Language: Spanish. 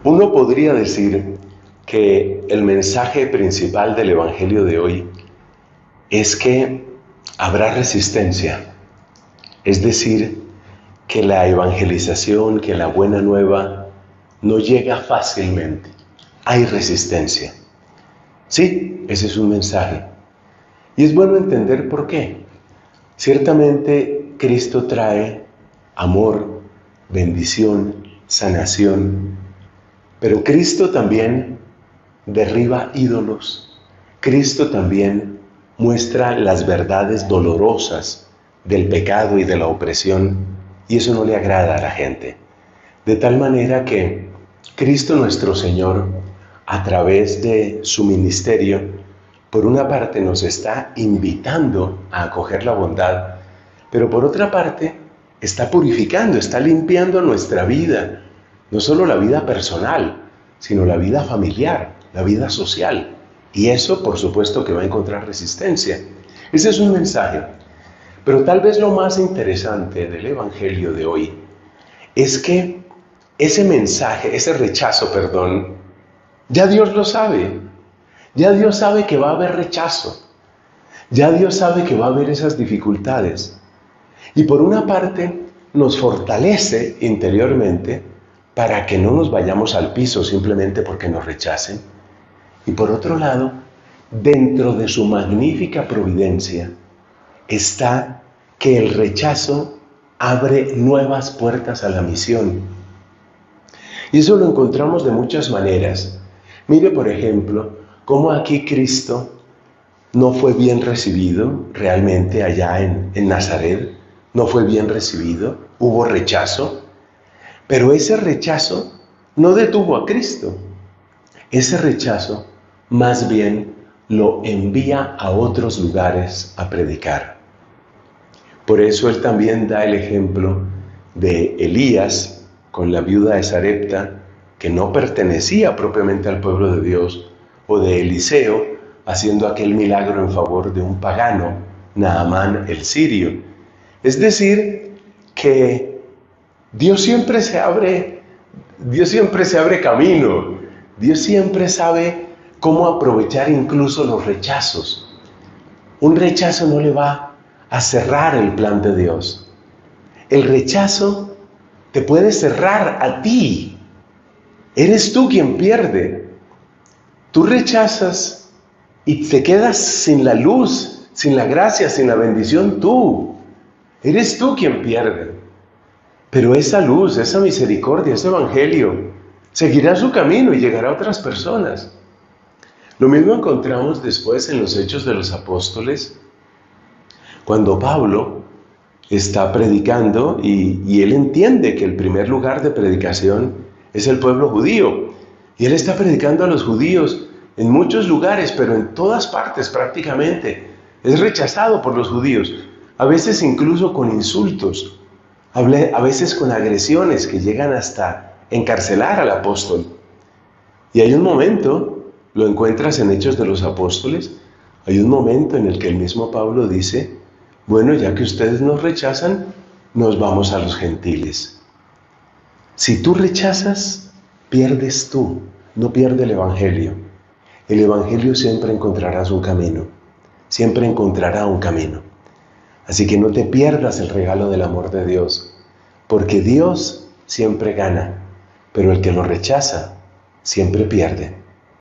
Uno podría decir que el mensaje principal del Evangelio de hoy es que habrá resistencia, es decir, que la evangelización, que la buena nueva no llega fácilmente, hay resistencia. Sí, ese es un mensaje. Y es bueno entender por qué. Ciertamente Cristo trae amor, bendición, sanación, pero Cristo también derriba ídolos. Cristo también muestra las verdades dolorosas del pecado y de la opresión, y eso no le agrada a la gente. De tal manera que Cristo nuestro Señor, a través de su ministerio, por una parte nos está invitando a acoger la bondad, pero por otra parte está purificando, está limpiando nuestra vida, no solo la vida personal, sino la vida familiar, la vida social. Y eso, por supuesto, que va a encontrar resistencia. Ese es un mensaje. Pero tal vez lo más interesante del Evangelio de hoy es que ese mensaje, ese rechazo, ya Dios lo sabe. Ya Dios sabe que va a haber rechazo. Ya Dios sabe que va a haber esas dificultades. Y por una parte nos fortalece interiormente para que no nos vayamos al piso simplemente porque nos rechacen. Y por otro lado, dentro de su magnífica providencia está que el rechazo abre nuevas puertas a la misión. Y eso lo encontramos de muchas maneras. Mire, por ejemplo, cómo aquí Cristo no fue bien recibido realmente allá en Nazaret. No fue bien recibido, hubo rechazo. Pero ese rechazo no detuvo a Cristo. Ese rechazo más bien lo envía a otros lugares a predicar. Por eso él también da el ejemplo de Elías con la viuda de Sarepta, que no pertenecía propiamente al pueblo de Dios, o de Eliseo haciendo aquel milagro en favor de un pagano, Naamán el sirio. Es decir, que Dios siempre se abre camino. Dios siempre sabe cómo aprovechar incluso los rechazos. Un rechazo no le va a cerrar el plan de Dios. El rechazo te puede cerrar a ti. Eres tú quien pierde. Tú rechazas y te quedas sin la luz, sin la gracia, sin la bendición tú. Eres tú quien pierde. Pero esa luz, esa misericordia, ese evangelio, seguirá su camino y llegará a otras personas. Lo mismo encontramos después en los Hechos de los Apóstoles, cuando Pablo está predicando y él entiende que el primer lugar de predicación es el pueblo judío. Y él está predicando a los judíos en muchos lugares, pero en todas partes prácticamente. Es rechazado por los judíos, a veces incluso con insultos, a veces con agresiones que llegan hasta encarcelar al apóstol. Y hay un momento, lo encuentras en Hechos de los Apóstoles, hay un momento en el que el mismo Pablo dice: bueno, ya que ustedes nos rechazan, nos vamos a los gentiles. Si tú rechazas, pierdes tú, no pierde el evangelio. El evangelio siempre encontrarás un camino, siempre encontrará un camino. Así que no te pierdas el regalo del amor de Dios, porque Dios siempre gana, pero el que lo rechaza siempre pierde.